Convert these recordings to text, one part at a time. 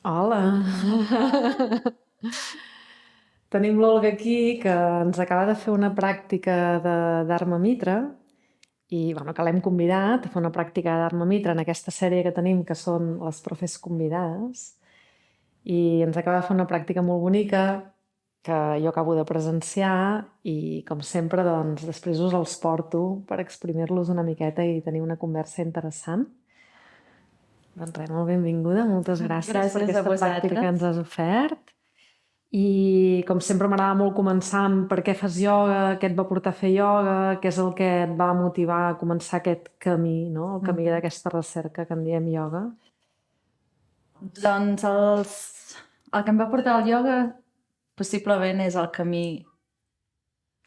Hola! Tenim l'Olga aquí, que ens acaba de fer una pràctica d'Arma Mitra i bueno, que l'hem convidat a fer una pràctica d'Arma Mitra en aquesta sèrie que tenim, que són les profes convidades. I ens acaba de fer una pràctica molt bonica que jo acabo de presenciar i, com sempre, doncs, després us els porto per exprimir-los una miqueta i tenir una conversa interessant. Doncs res, molt benvinguda, moltes gràcies per Gràcies a aquesta pràctica que ens vosaltres. has ofert. I com sempre m'agrada molt començar amb per què fas ioga, què et va portar a fer ioga, què és el que et va motivar a començar aquest camí, no? El camí d'aquesta recerca que en diem ioga. Doncs el que em va portar al ioga possiblement és el camí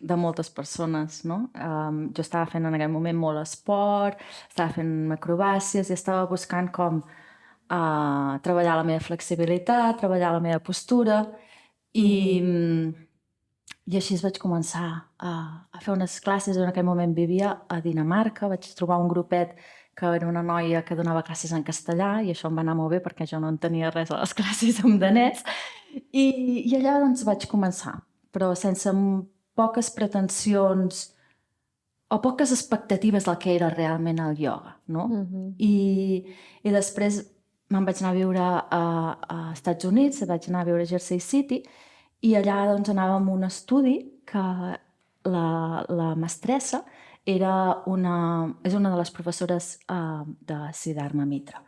de moltes persones, no? Jo estava fent en aquell moment molt esport, estava fent acrobàcies i estava buscant com treballar la meva flexibilitat, treballar la meva postura i així vaig començar a fer unes classes. En aquell moment vivia a Dinamarca, vaig trobar un grupet que era una noia que donava classes en castellà i això em va anar molt bé perquè jo no entenia res a les classes en danès i allà doncs vaig començar, però sense poques pretensions o poques expectatives del que era realment el ioga, no? I després me'n vaig anar a viure a Estats Units, vaig anar a viure a Jersey City i allà doncs anàvem a un estudi que la mestressa és una de les professores de Siddharma Mitra.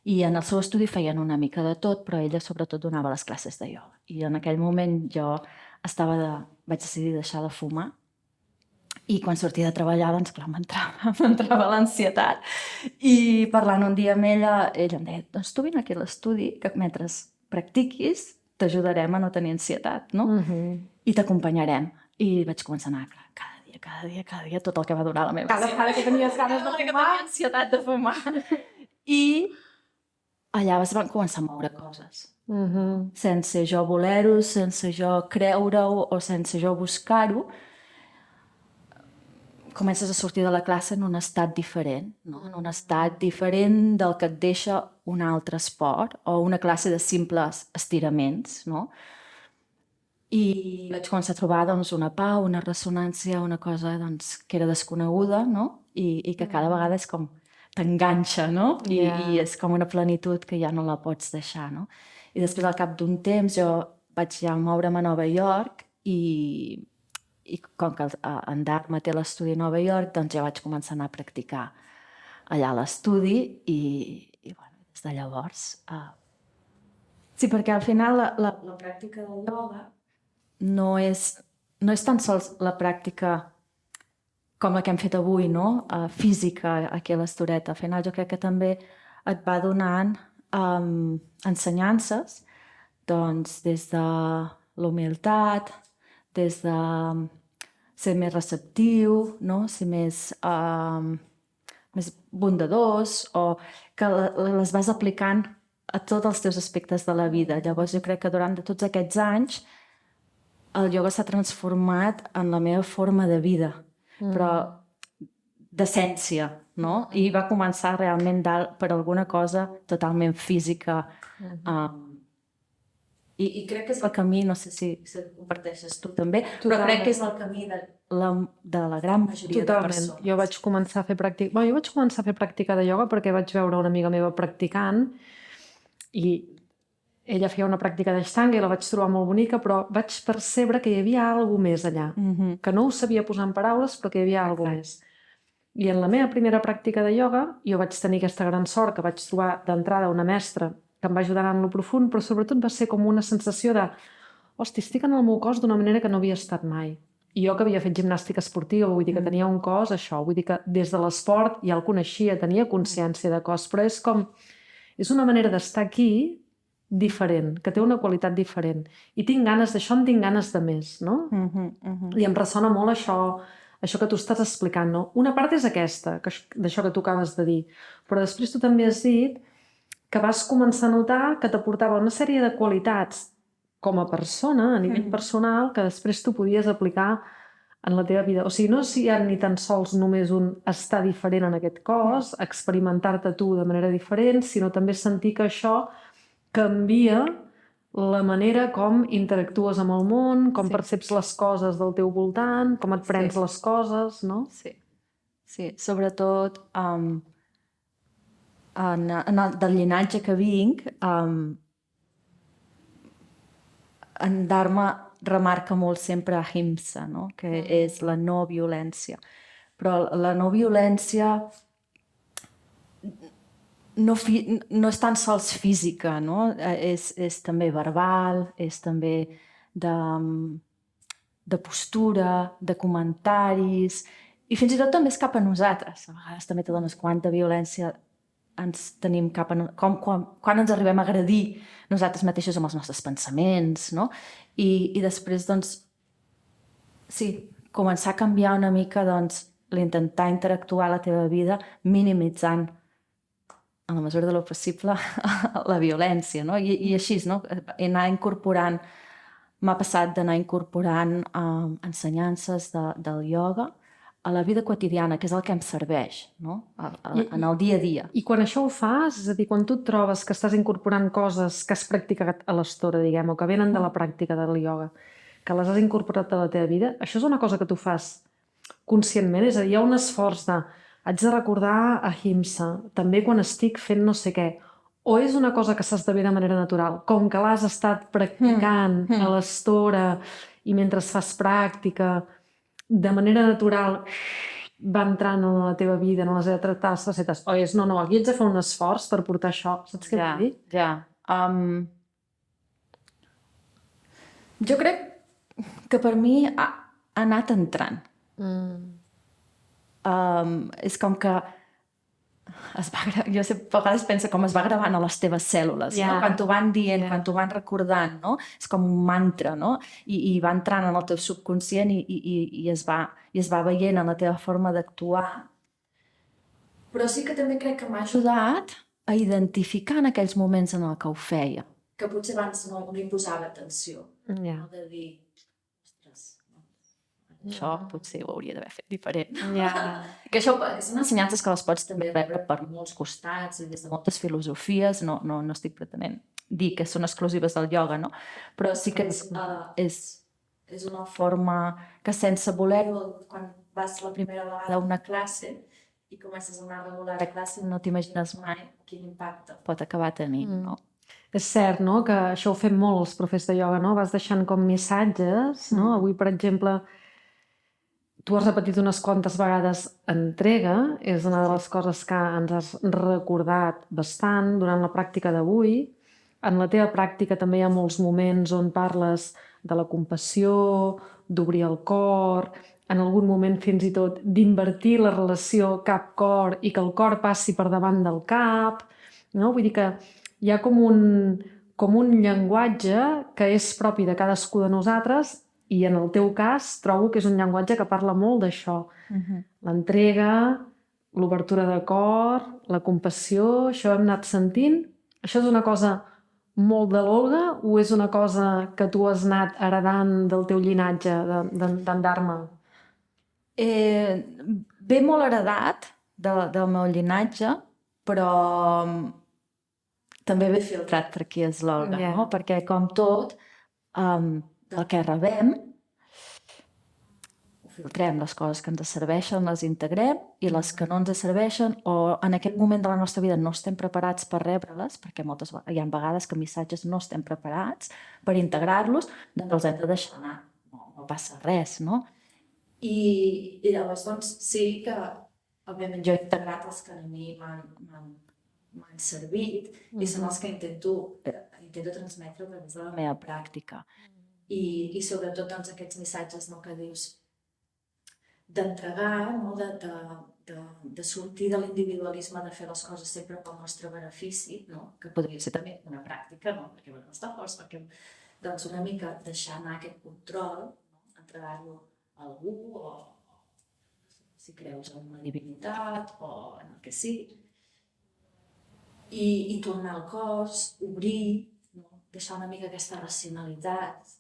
I en el seu estudi feien una mica de tot, però ella sobretot donava les classes de ioga. I en aquell moment jo vaig decidir deixar de fumar i quan sortia de treballar, doncs clar, m'entrava l'ansietat. I parlant un dia amb ella em deia, doncs tu vine aquí a l'estudi, que mentre practiquis t'ajudarem a no tenir ansietat, no? I t'acompanyarem. I vaig començar a anar, clar, cada dia, tot el que va durar la meva ansietat. Cada que tenies ganes de Que fumar. tenia ansietat de fumar. I allà es van començar a moure coses. Sense jo voler-ho, sense jo creure-ho o sense jo buscar-ho, comences a sortir de la classe en un estat diferent, no? En un estat diferent del que et deixa un altre esport o una classe de simples estiraments, no? I vaig començar a trobar doncs, una pau, una ressonància, una cosa doncs, que era desconeguda, no? I que cada vegada és com t'enganxa, no? I és com una plenitud que ja no la pots deixar, no? I després, al cap d'un temps, jo vaig ja moure'm a Nova York i com que en Dharma té l'estudi a Nova York, doncs ja vaig començar a anar a practicar allà a l'estudi i bueno, des de llavors... Sí, perquè al final la pràctica del ioga no és tan sols la pràctica com la que hem fet avui, no? Física, aquí a l'estoreta. Al final jo crec que també et va donant ensenyances doncs, des de la humilitat, des de ser més receptiu, no? Ser més bondadós, o que les vas aplicant a tots els teus aspectes de la vida. Llavors jo crec que durant tots aquests anys el ioga s'ha transformat en la meva forma de vida, però d'essència, no? I va començar realment per alguna cosa totalment física. I crec que és el camí, no sé si ho comparteixes tu també, però crec que és el camí de la gran majoria de persones. Jo vaig començar a fer pràctica... Bueno, jo vaig començar a fer pràctica de ioga perquè vaig veure una amiga meva practicant i ella feia una pràctica d'Ashtanga i la vaig trobar molt bonica, però vaig percebre que hi havia alguna més allà, que no ho sabia posar en paraules, però que hi havia alguna més. I en la meva primera pràctica de ioga jo vaig tenir aquesta gran sort que vaig trobar d'entrada una mestra que em va ajudar en lo profund, però sobretot va ser com una sensació de hosti, estic en el meu cos d'una manera que no havia estat mai. I jo que havia fet gimnàstica esportiva, vull dir que tenia un cos, això, vull dir que des de l'esport ja el coneixia, tenia consciència de cos, però és una manera d'estar aquí diferent, que té una qualitat diferent. I tinc ganes d'això, en tinc ganes de més, no? I em ressona molt això que tu estàs explicant, no? Una part és aquesta, d'això que tu acabes de dir, però després tu també has dit que vas començar a notar que t'aportava una sèrie de qualitats com a persona, a nivell personal, que després tu podies aplicar en la teva vida. O sigui, no si hi ha ni tan sols només un estar diferent en aquest cos, experimentar-te tu de manera diferent, sinó també sentir que això canvia la manera com interactues amb el món, com perceps les coses del teu voltant, com et prens les coses, no? Sí, sobretot del llinatge que vinc, en Dharma remarca molt sempre ahimsa, no? Que és la no violència. Però la no violència no és tan sols física, no? És també verbal, és també de postura, de comentaris, i fins i tot també és cap a nosaltres. A vegades també t'adones quanta violència ens tenim cap a... Quan ens arribem a agredir nosaltres mateixos amb els nostres pensaments, no? I després, doncs, sí, començar a canviar una mica, doncs, l'intentar interactuar a la teva vida minimitzant en la mesura de lo possible la violència, no? I així, no? Anar incorporant, m'ha passat d'anar incorporant ensenyances del ioga a la vida quotidiana, que és el que em serveix, no? En el dia a dia. I quan això ho fas, és a dir, quan tu et trobes que estàs incorporant coses que has practicat a l'estona, diguem, o que venen de la pràctica del ioga, que les has incorporat a la teva vida, això és una cosa que tu fas conscientment? És a dir, hi ha un esforç de haig de recordar ahimsa, també quan estic fent no sé què, o és una cosa que s'esdevé de manera natural, com que l'has estat practicant a l'estona i mentre fas pràctica, de manera natural va entrant en la teva vida, en les teves facetes, o és no, aquí haig de fer un esforç per portar això, saps què vull dir? Ja. Jo crec que per mi ha anat entrant. És com que jo a vegades penso com es va gravant a les teves cèl·lules, no? Quan t'ho van dient, quan t'ho van recordant, no? És com un mantra, no? I va entrant en el teu subconscient i es va veient en la teva forma d'actuar. Però sí que també crec que m'ha ajudat a identificar en aquells moments en el que ho feia, que potser abans no li posava atenció. No? De dir, ostres, això potser ho hauria d'haver fet diferent. Que això són ensenyances que les pots també rebre per molts costats i des de moltes filosofies, no estic pretenent dir que són exclusives del ioga, no? Però sí que és una forma que sense voler-ho, quan vas la primera vegada a una classe i comences a anar regular a classe, no t'imagines mai quin impacte pot acabar tenint, no? És cert, no?, que això ho fem molt els professors de ioga, no? Vas deixant com missatges, no? Avui, per exemple, tu has repetit unes quantes vegades entrega, és una de les coses que ens has recordat bastant durant la pràctica d'avui. En la teva pràctica també hi ha molts moments on parles de la compassió, d'obrir el cor, en algun moment fins i tot d'invertir la relació cap-cor i que el cor passi per davant del cap, no? Vull dir que hi ha com un llenguatge que és propi de cadascú de nosaltres i en el teu cas trobo que és un llenguatge que parla molt d'això. L'entrega, l'obertura de cor, la compassió, això hem anat sentint. Això és una cosa molt de l'Olga o és una cosa que tu has anat heredant del teu llinatge, d'en Dharma? Ve molt heredat del meu llinatge, però també ve filtrat per qui és l'Olga, no? Perquè com tot, del que rebem, ho filtrem, les coses que ens serveixen les integrem i les que no ens serveixen o en aquest moment de la nostra vida no estem preparats per rebre-les, perquè hi ha vegades que missatges no estem preparats per integrar-los, doncs els hem de deixar anar, no passa res, no? I llavors, doncs, sí que òbviament jo he integrat els que a mi m'han servit i són els que intento transmetre a través de la meva pràctica. I sobretot doncs, aquests missatges, no, que dius d'entregar, no, de sortir de l'individualisme, de fer les coses sempre pel nostre benefici, no? Que podria ser també una pràctica, no? Perquè no està fort, perquè doncs, una mica deixar anar aquest control, no? Entregar-lo a algú o si creus en una divinitat o en el que sigui. I tornar al cos, obrir, no? Deixar una mica aquesta racionalitat.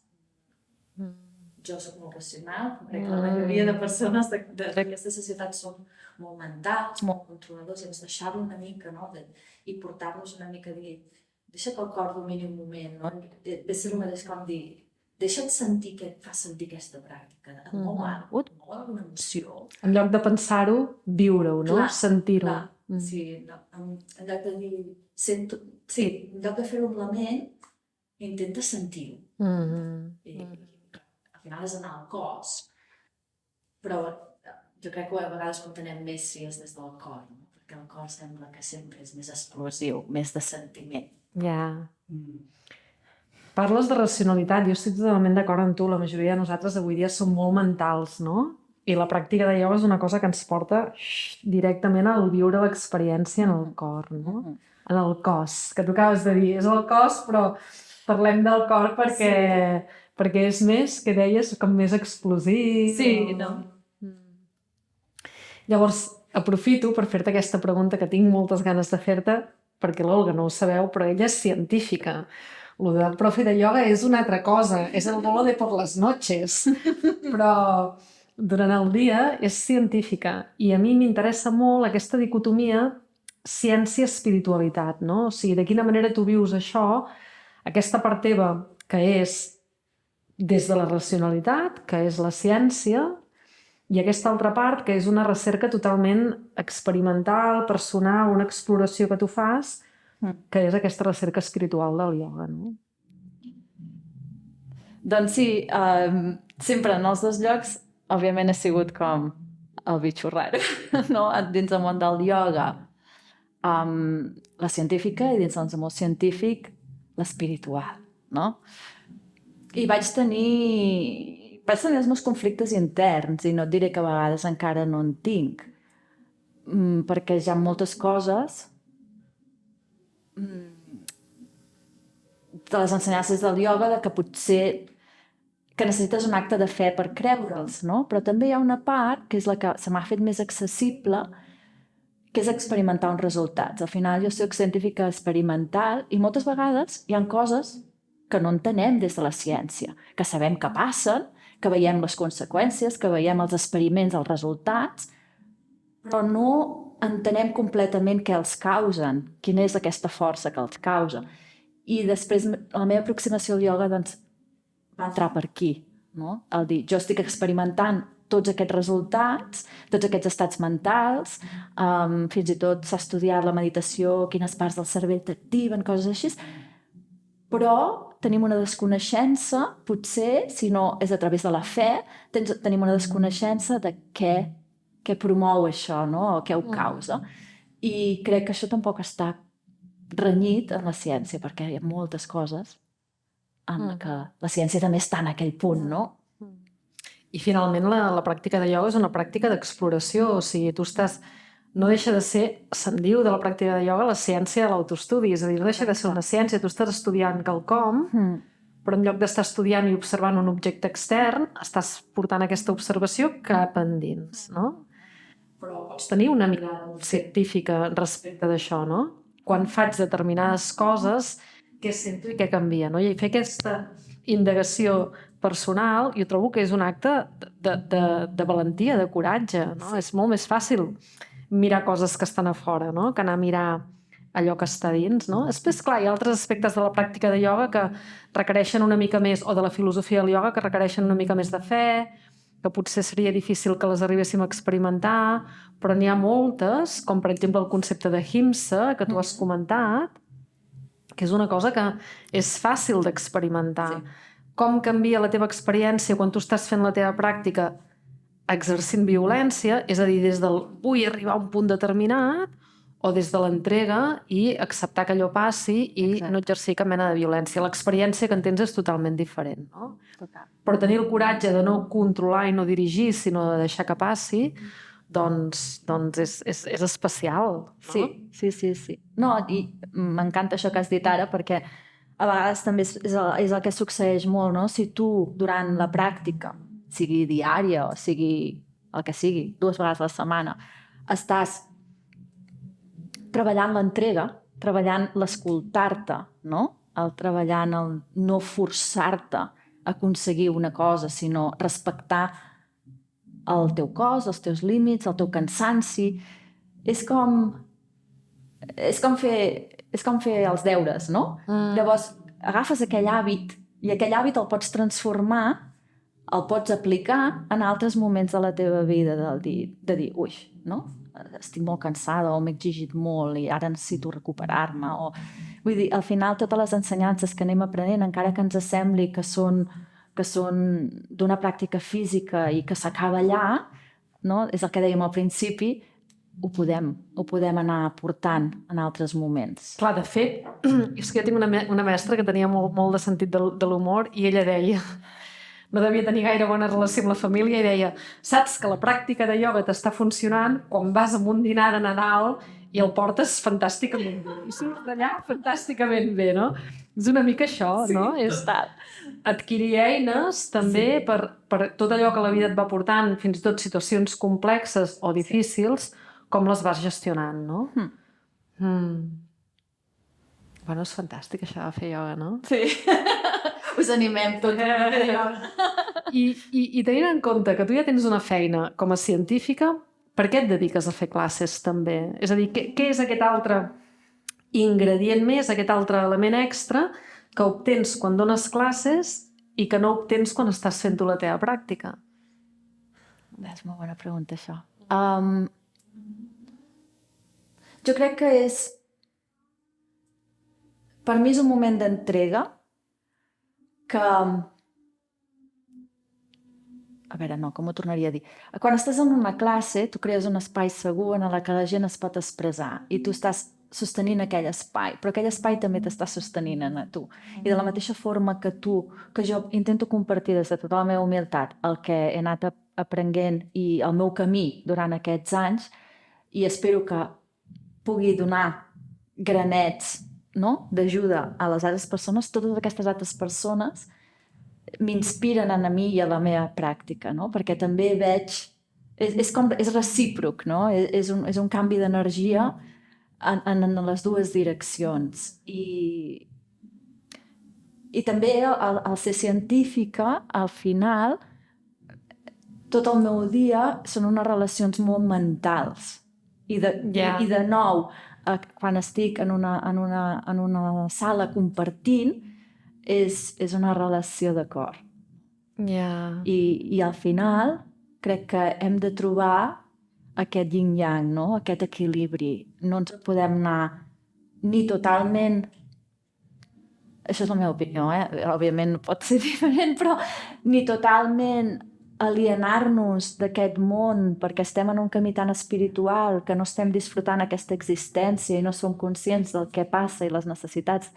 Jo soc molt racional, crec que la majoria de persones d'aquesta societat són molt mentals, molt controladors, i ens deixar-ho una mica, no? I portar-nos una mica a dir, deixa que el cor domini un moment, no? Ve ser el mateix com dir, deixa't sentir què et fa sentir aquesta pràctica. Et mou alguna emoció. En lloc de pensar-ho, viure-ho, no? Clar, Sentir-ho. clar. Sí, no, en lloc de dir, sento, sí, en lloc de fer-ho amb la ment, intenta sentir-ho. I al final és anar al cos, però jo crec que a vegades ho entenem més si és des del cor, no? Perquè el cor sembla que sempre és més explosiu, més de sentiment. Ja. Parles de racionalitat, jo estic totalment d'acord amb tu, la majoria de nosaltres avui dia som molt mentals, no? I la pràctica de ioga és una cosa que ens porta directament al viure l'experiència en el cor, no? En el cos, que tu acabes de dir, és el cos, però parlem del cor perquè és més, que deies, com més explosiu. Sí, no? Llavors, aprofito per fer-te aquesta pregunta que tinc moltes ganes de fer-te, perquè l'Olga no ho sabeu, però ella és científica. Lo del profe de ioga és una altra cosa, és el bolo de por las noches, però durant el dia és científica i a mi m'interessa molt aquesta dicotomia ciència-espiritualitat, no? O sigui, de quina manera tu vius això, aquesta part teva que és des de la racionalitat, que és la ciència, i aquesta altra part que és una recerca totalment experimental, personal, una exploració que tu fas, que és aquesta recerca espiritual del ioga, no? Doncs sí, sempre en els dos llocs, òbviament he sigut com el bitxo raro, no? Dins del món del ioga, la científica, i dins del món científic, l'espiritual, no? I vaig tenir els meus conflictes interns, i no et diré que a vegades encara no en tinc, perquè hi ha moltes coses de les ensenyances del ioga de que potser que necessites un acte de fe per creure'ls, no? Però també hi ha una part que és la que se m'ha fet més accessible, que és experimentar uns resultats. Al final jo soc científica experimental i moltes vegades hi ha coses que no entenem des de la ciència, que sabem que passen, que veiem les conseqüències, que veiem els experiments, els resultats, però no entenem completament què els causen, quina és aquesta força que els causa. I després la meva aproximació al ioga doncs, va entrar per aquí, no? El dir, jo estic experimentant tots aquests resultats, tots aquests estats mentals, fins i tot s'ha estudiat la meditació, quines parts del cervell t'activen, coses així, però tenim una desconeixença, potser, si no és a través de la fe, tenim una desconeixença de què promou això, no? O què ho causa. I crec que això tampoc està renyit en la ciència, perquè hi ha moltes coses en què la ciència també està en aquell punt, no? I finalment la pràctica de ioga és una pràctica d'exploració, o sigui, tu estàs... No deixa de ser, se'n diu de la pràctica de ioga, la ciència de l'autostudi, és a dir, no deixa de ser una ciència, tu estàs estudiant quelcom, però en lloc d'estar estudiant i observant un objecte extern, estàs portant aquesta observació cap endins, no? Però pots tenir una mirada científica respecte d'això, no? Quan faig determinades coses, què sento i què canvia, no? I fer aquesta indagació personal, jo trobo que és un acte de valentia, de coratge, no? És molt més fàcil mirar coses que estan a fora, no? Que anar a mirar allò que està dins, no? Després, clar, hi ha altres aspectes de la pràctica de ioga que requereixen una mica més, o de la filosofia del ioga, que requereixen una mica més de fe, que potser seria difícil que les arribéssim a experimentar, però n'hi ha moltes, com per exemple el concepte de himsa, que tu has comentat, que és una cosa que és fàcil d'experimentar. Sí. Com canvia la teva experiència quan tu estàs fent la teva pràctica exercint violència, és a dir, des del vull arribar a un punt determinat, o des de l'entrega i acceptar que allò passi i no exercir cap mena de violència. L'experiència que en tens és totalment diferent, no? Total. Però tenir el coratge de no controlar i no dirigir, sinó de deixar que passi, doncs és especial, no? Sí. No, i m'encanta això que has dit ara, perquè a vegades també és el que succeeix molt, no? Si tu, durant la pràctica, sigui diària o sigui el que sigui, 2 vegades a la setmana, estàs treballant l'entrega, treballant l'escoltar-te, no? Treballant el no forçar-te a aconseguir una cosa, sinó respectar el teu cos, els teus límits, el teu cansanci. És com... és com fer els deures, no? Llavors, agafes aquell hàbit i aquell hàbit el pots transformar, el pots aplicar en altres moments de la teva vida, de dir, ui, no? Estic molt cansada o m'he exigit molt i ara necessito recuperar-me. Vull dir, al final totes les ensenyances que anem aprenent, encara que ens sembli que són d'una pràctica física i que s'acaba allà, no? És el que dèiem al principi, ho podem anar aportant en altres moments. Clar, de fet, és que jo tinc una mestra que tenia molt de sentit de l'humor i ella deia, no devia tenir gaire bona relació amb la família, i deia, saps que la pràctica de ioga t'està funcionant quan vas a un dinar de Nadal i el portes fantàsticament bé. I surts d'allà fantàsticament bé, no? És una mica això, no? És adquirir eines també per tot allò que la vida et va portant, fins i tot situacions complexes o difícils, com les vas gestionant, no? Bueno, és fantàstic això de fer ioga, no? Sí. Us animem tots a fer ioga. I tenint en compte que tu ja tens una feina com a científica, per què et dediques a fer classes també? És a dir, què és aquest altre ingredient més, aquest altre element extra que obtens quan dones classes i que no obtens quan estàs fent tu la teva pràctica? És una bona pregunta, això. Jo crec que per mi és un moment d'entrega que... A veure, no, com ho tornaria a dir? Quan estàs en una classe, tu crees un espai segur en el que la gent es pot expressar i tu estàs sostenint aquell espai, però aquell espai també t'està sostenint a tu. I de la mateixa forma que jo intento compartir des de tota la meva humilitat el que he anat aprenent i el meu camí durant aquests anys, i espero que pugui donar granets, no?, d'ajuda a les altres persones, totes aquestes altres persones m'inspiren a mi i a la meva pràctica, no? Perquè també veig... És recíproc, no? És un canvi d'energia en les dues direccions. I també al ser científica, al final, tot el meu dia són unes relacions molt mentals. I de nou, quan estic en una sala compartint, és una relació de cor. I al final crec que hem de trobar aquest yin-yang, no? Aquest equilibri. No ens podem anar ni totalment... Això és la meva opinió, òbviament pot ser diferent, però ni totalment alienar-nos d'aquest món perquè estem en un camí tan espiritual que no estem disfrutant aquesta existència i no som conscients del que passa i les necessitats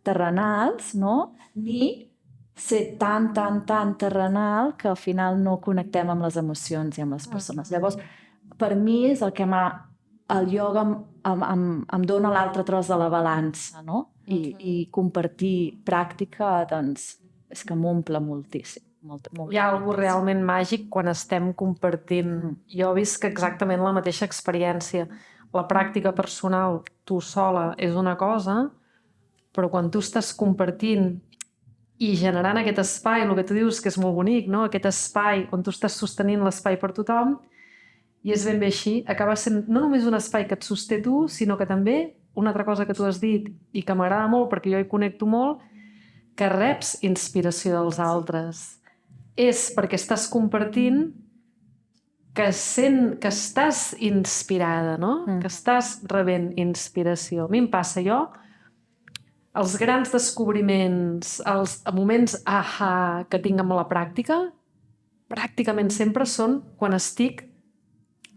terrenals, no? Ni ser tan terrenal que al final no connectem amb les emocions i amb les persones. Llavors, per mi és el que el ioga em dona l'altre tros de la balança, no? I compartir pràctica, doncs, és que m'omple moltíssim. Hi ha alguna cosa realment màgic quan estem compartint. Jo he vist que exactament la mateixa experiència. La pràctica personal, tu sola, és una cosa, però quan tu estàs compartint i generant aquest espai, el que tu dius que és molt bonic, no? Aquest espai on tu estàs sostenint l'espai per tothom, i és ben bé així, acaba sent no només un espai que et sosté tu, sinó que també, una altra cosa que tu has dit i que m'agrada molt perquè jo hi connecto molt, que reps inspiració dels altres. És perquè estàs compartint que estàs inspirada, no? Que estàs rebent inspiració. A mi em passa, els grans descobriments, els moments ahà que tinc amb la pràctica, pràcticament sempre són quan estic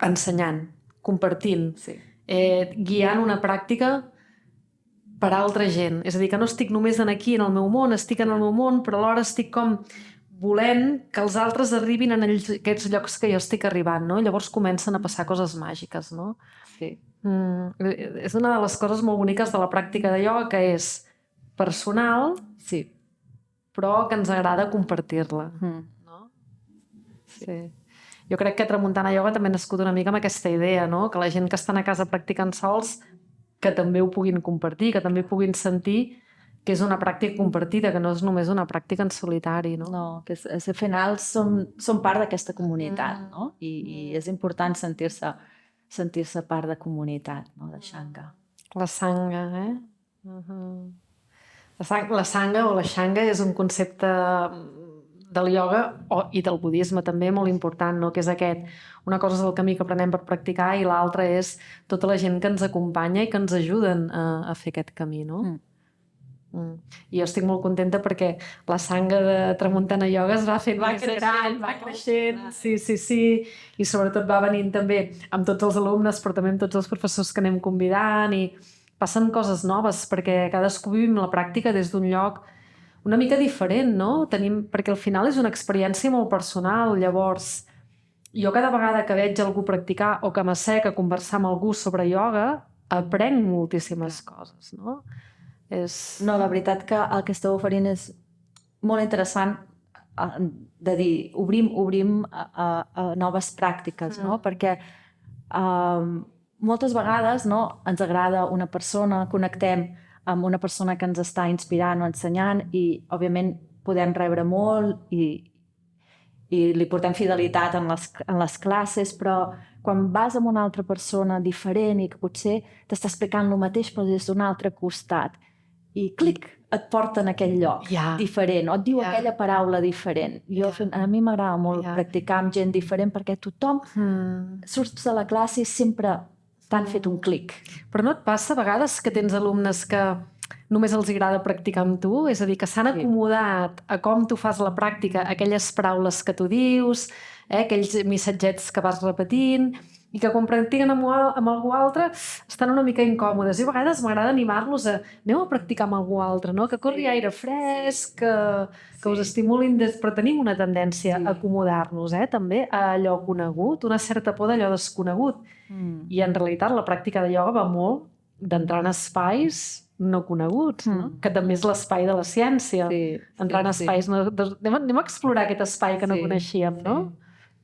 ensenyant, compartint, guiant una pràctica per a altra gent. És a dir, que no estic només aquí en el meu món, estic en el meu món, però alhora estic com volent que els altres arribin en aquests llocs que jo estic arribant, no? Llavors comencen a passar coses màgiques, no? Sí. És una de les coses molt boniques de la pràctica de ioga, que és personal, sí, però que ens agrada compartir-la. No? Sí. Jo crec que Tramuntana Ioga també ha nascut una mica amb aquesta idea, no? Que la gent que estan a casa practicant sols, que també ho puguin compartir, que també puguin sentir que és una pràctica compartida, que no és només una pràctica en solitari, no? No, que al final som part d'aquesta comunitat, no? I és important sentir-se part de comunitat, no? De Sangha. La sanga, La sanga o la xanga és un concepte del ioga i del budisme també molt important, no? Que és aquest. Una cosa és el camí que aprenem per practicar i l'altra és tota la gent que ens acompanya i que ens ajuden a fer aquest camí, no? I jo estic molt contenta perquè la sanga de Tramuntana Ioga es va fent més gran, va creixent, sí, i sobretot va venint també amb tots els alumnes, però també amb tots els professors que anem convidant i passen coses noves perquè cadascú vivim la pràctica des d'un lloc una mica diferent, no? Perquè al final és una experiència molt personal, llavors jo cada vegada que veig algú practicar o que m'assec a conversar amb algú sobre ioga aprenc moltíssimes coses, no? No, la veritat que el que esteu oferint és molt interessant de dir, obrim a noves pràctiques, no? Perquè moltes vegades ens agrada una persona, connectem amb una persona que ens està inspirant o ensenyant i, òbviament, podem rebre molt i li portem fidelitat en les classes, però quan vas amb una altra persona diferent i que potser t'està explicant el mateix però des d'un altre costat i clic, et porta en aquell lloc diferent o et diu aquella paraula diferent. A mi m'agrada molt practicar amb gent diferent perquè tothom surts de la classe i sempre t'han fet un clic. Però no et passa a vegades que tens alumnes que només els agrada practicar amb tu? És a dir, que s'han acomodat a com tu fas la pràctica, aquelles paraules que tu dius, aquells missatgets que vas repetint, i que quan practiquen amb algú altre estan una mica incòmodes. I a vegades m'agrada animar-los a aneu a practicar amb algú altre, no? Que corri aire fresc, que us estimulin, però tenim una tendència a acomodar-nos també a allò conegut, una certa por d'allò desconegut. I en realitat la pràctica de ioga va molt d'entrar en espais no coneguts, no? Que també és l'espai de la ciència. Entrar en espais... Anem a explorar aquest espai que no coneixíem, no?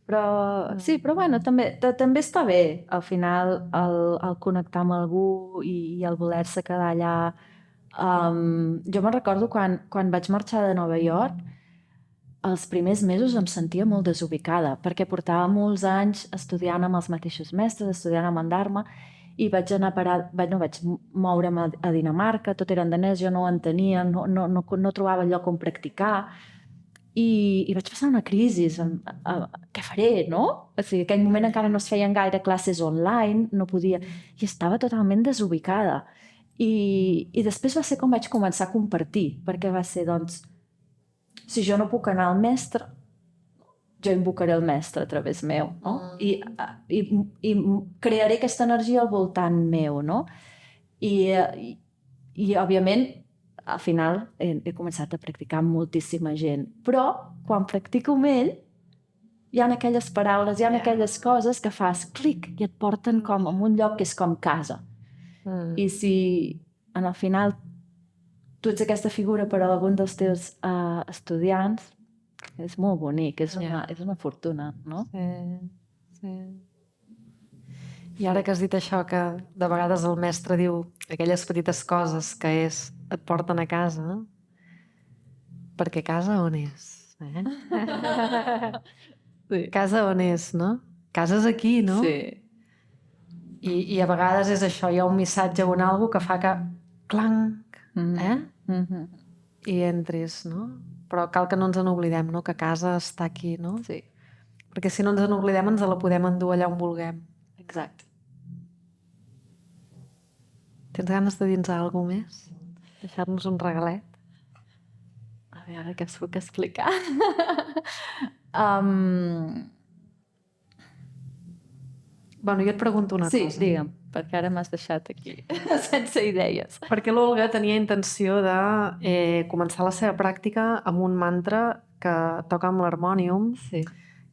Però bueno, també està bé al final el connectar amb algú i el voler-se quedar allà. Jo me'n recordo quan vaig marxar de Nova York, els primers mesos em sentia molt desubicada perquè portava molts anys estudiant amb els mateixos mestres, estudiant amb en Dharma, i vaig moure'm a Dinamarca, tot era en danès, jo no ho entenia, no trobava lloc on practicar. I vaig passar una crisi, què faré, no? O sigui, en aquell moment encara no es feien gaire classes online, no podia, i estava totalment desubicada. I després va ser com vaig començar a compartir, perquè va ser, doncs, si jo no puc anar al mestre, jo invocaré el mestre a través meu, no? I crearé aquesta energia al voltant meu, no? I òbviament, al final he començat a practicar amb moltíssima gent, però quan practico amb ell hi ha aquelles paraules, hi ha aquelles coses que fas clic i et porten com a un lloc que és com casa. I si en el final tu ets aquesta figura per a algun dels teus estudiants, és molt bonic, és una fortuna, no? Sí. I ara que has dit això, que de vegades el mestre diu aquelles petites coses que et porten a casa, perquè casa on és? Casa on és, no? Casa és aquí, no? Sí. I a vegades és això, hi ha un missatge o algo que fa que clanc, i entris, no? Però cal que no ens n'oblidem, no? Que casa està aquí, no? Sí. Perquè si no ens n'oblidem ens la podem endur allà on vulguem. Exacte. Tens ganes de dir-nos alguna cosa més? Deixar-nos un regalet? A veure, què us puc explicar? Bueno, jo et pregunto una cosa. Sí, digue'm, perquè ara m'has deixat aquí sense idees. Perquè l'Olga tenia intenció de començar la seva pràctica amb un mantra que toca amb l'harmònium,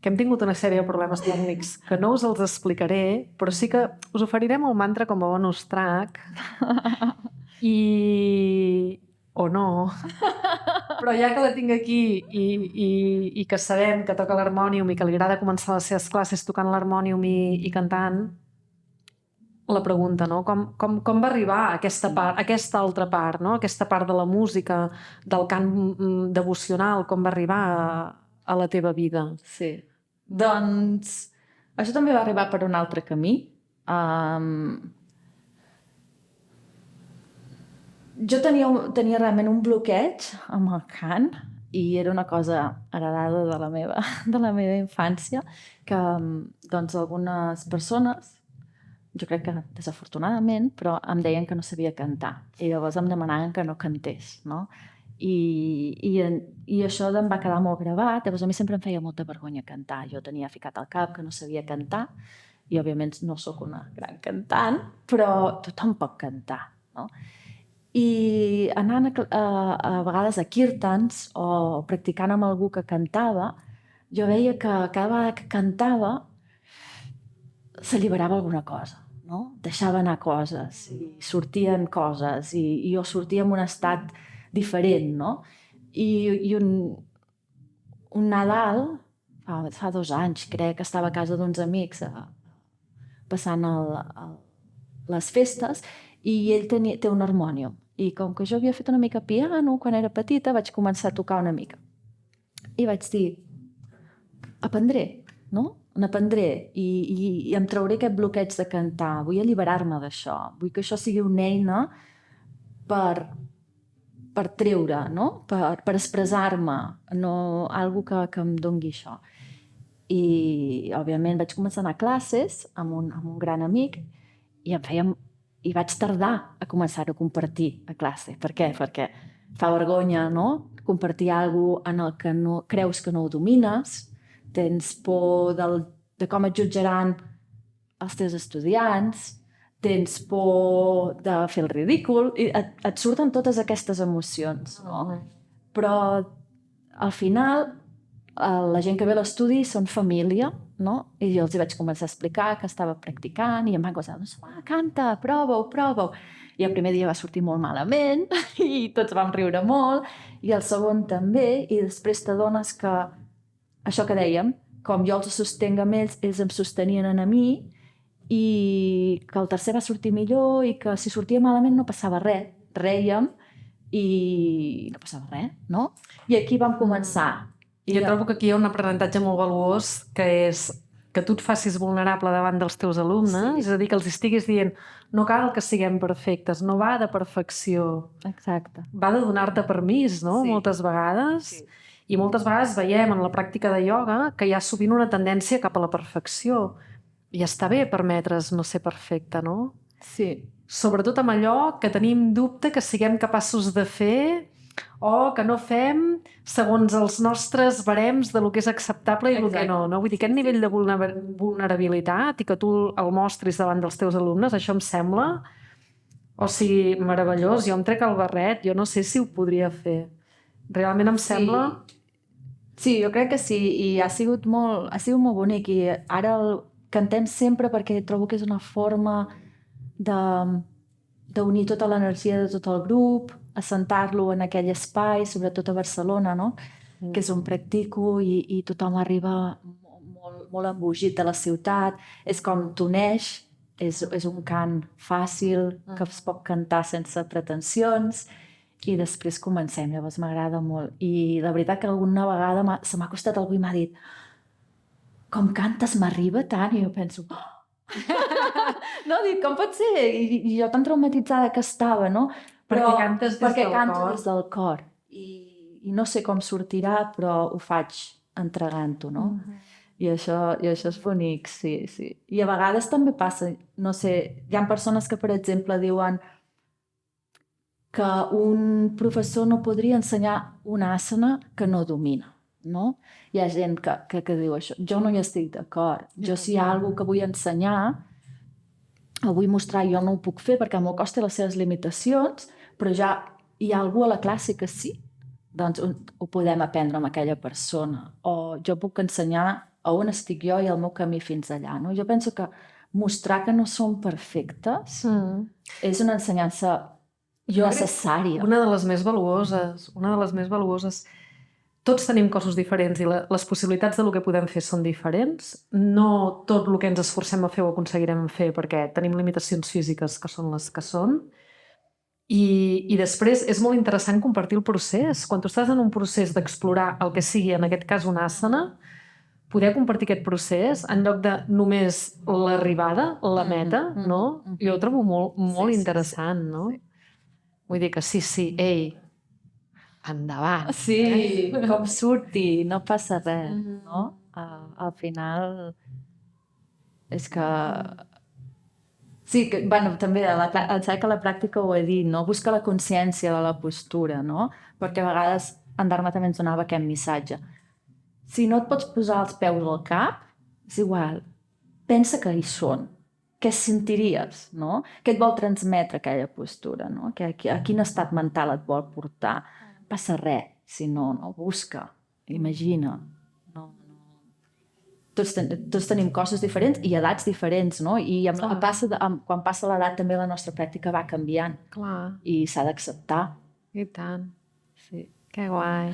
que hem tingut una sèrie de problemes tècnics que no us els explicaré, però sí que us oferirem el mantra com a bonus track o no, però ja que la tinc aquí i que sabem que toca l'harmònium i que li agrada començar les seves classes tocant l'harmònium i cantant, la pregunta, no? Com va arribar a aquesta altra part, no? Aquesta part de la música, del cant devocional, com va arribar a la teva vida? Sí. Doncs això també va arribar per un altre camí. Jo tenia realment un bloqueig amb el cant i era una cosa heredada de la meva infància que doncs algunes persones, jo crec que desafortunadament, però em deien que no sabia cantar i llavors em demanaven que no cantés, no? I això em va quedar molt gravat, llavors a mi sempre em feia molta vergonya cantar, jo tenia ficat al cap que no sabia cantar i òbviament no sóc una gran cantant, però tothom pot cantar, no? I anant a vegades a kirtans o practicant amb algú que cantava, jo veia que cada vegada que cantava s'alliberava alguna cosa, no? Deixava anar coses i sortien coses i jo sortia en un estat diferent, no? I un Nadal, fa 2 anys, crec que estava a casa d'uns amics passant les festes i ell té un harmònium. I com que jo havia fet una mica piano quan era petita, vaig començar a tocar una mica. I vaig dir, aprendré, no? N'aprendré i em trauré aquest bloqueig de cantar. Vull alliberar-me d'això. Vull que això sigui una eina per treure, no? Per expressar-me, no algo que em dongui això. I, òbviament, vaig començar a anar a classes amb un gran amic i vaig tardar a començar a compartir a classe. Per què? Perquè fa vergonya, no? Compartir alguna cosa en el que no, creus que no ho domines, tens por de com et jutjaran els teus estudiants, tens por de fer el ridícul, i et surten totes aquestes emocions, no? Però al final la gent que ve a l'estudi són família, no? I jo els hi vaig començar a explicar que estava practicant i em van gosar, doncs, canta, prova-ho. I el primer dia va sortir molt malament i tots vam riure molt, i el segon també, i després t'adones que això que dèiem, com jo els sostenc amb ells em sostenien a mi, i que el tercer va sortir millor i que si sortia malament no passava res, rèiem i no passava res, no? I aquí vam començar. Jo trobo que aquí hi ha un aprenentatge molt valuós, que és que tu et facis vulnerable davant dels teus alumnes, és a dir, que els estiguis dient no cal que siguem perfectes, no va de perfecció. Exacte. Va de donar-te permís, no? Moltes vegades. I moltes vegades veiem en la pràctica de ioga que hi ha sovint una tendència cap a la perfecció. I està bé permetre's no ser perfecte, no? Sí. Sobretot amb allò que tenim dubte que siguem capaços de fer o que no fem segons els nostres barems de lo que és acceptable i el que no. Vull dir, aquest nivell de vulnerabilitat i que tu el mostris davant dels teus alumnes, això em sembla, o sigui, meravellós. Jo em trec el barret, jo no sé si ho podria fer. Realment em sembla... Sí, jo crec que sí, i ha sigut molt bonic, i ara el cantem sempre perquè trobo que és una forma d'unir tota l'energia de tot el grup, assentar-lo en aquell espai, sobretot a Barcelona, no? Que és on practico i tothom arriba molt embogit de la ciutat, és com t'uneix, és un cant fàcil que es pot cantar sense pretensions i després comencem, llavors m'agrada molt. I la veritat que alguna vegada se m'ha costat algú i m'ha dit com cantes m'arriba tant, i jo penso no, dic, com pot ser? I jo tan traumatitzada que estava, no? Perquè cantes des del cor. I no sé com sortirà, però ho faig entregant-ho, no? I això és bonic, sí. I a vegades també passa, no sé, hi ha persones que, per exemple, diuen que un professor no podria ensenyar una asana que no domina, no? Hi ha gent que diu això. Jo no hi estic d'acord. Jo si hi ha alguna cosa que vull ensenyar, o vull mostrar, jo no ho puc fer perquè el meu cos té les seves limitacions, però ja hi ha algú a la classe que sí, doncs ho podem aprendre amb aquella persona. O jo puc ensenyar a on estic jo i el meu camí fins allà, no? Jo penso que mostrar que no som perfectes és una ensenyança necessària. Una de les més valuoses. Tots tenim cossos diferents i les possibilitats del que podem fer són diferents. No tot el que ens esforcem a fer ho aconseguirem fer perquè tenim limitacions físiques que són les que són. I després és molt interessant compartir el procés. Quan tu estàs en un procés d'explorar el que sigui, en aquest cas una asana, poder compartir aquest procés en lloc de només l'arribada, la meta, no? Jo ho trobo molt interessant, no? Vull dir que sí, ei, endavant. Sí, com surti, no passa res, no? Al final és que... Sí, que, bueno, també em sembla que a la pràctica ho he dit, no? Busca la consciència de la postura, no? Perquè a vegades en Dharma també ens donava aquest missatge. Si no et pots posar els peus al cap, és igual, pensa que hi són, què sentiries, no? Què et vol transmetre aquella postura, no? A quin estat mental et vol portar? No passa res, si no, busca, imagina. No. Tots tenim coses diferents i edats diferents, no? I quan passa l'edat també la nostra pràctica va canviant. Clar. I s'ha d'acceptar. I tant. Sí. Que guai.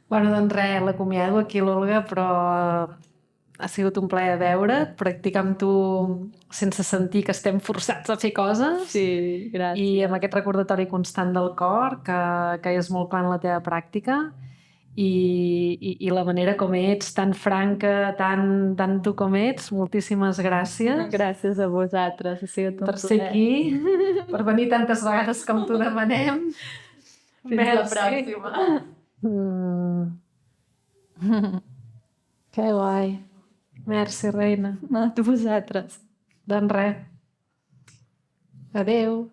Bueno, doncs res, l'acomiado aquí l'Olga, però ha sigut un plaer veure't, practicar amb tu sense sentir que estem forçats a fer coses. Sí, gràcies. I amb aquest recordatori constant del cor, que és molt clar en la teva pràctica, i la manera com ets, tan franca, tan tu com ets, moltíssimes gràcies. Gràcies a vosaltres, ha sigut un Per ser aquí, per venir tantes vegades com t'ho demanem. Fins la pròxima. Que guai. Merci, reina. A vosaltres. Doncs res. Adéu.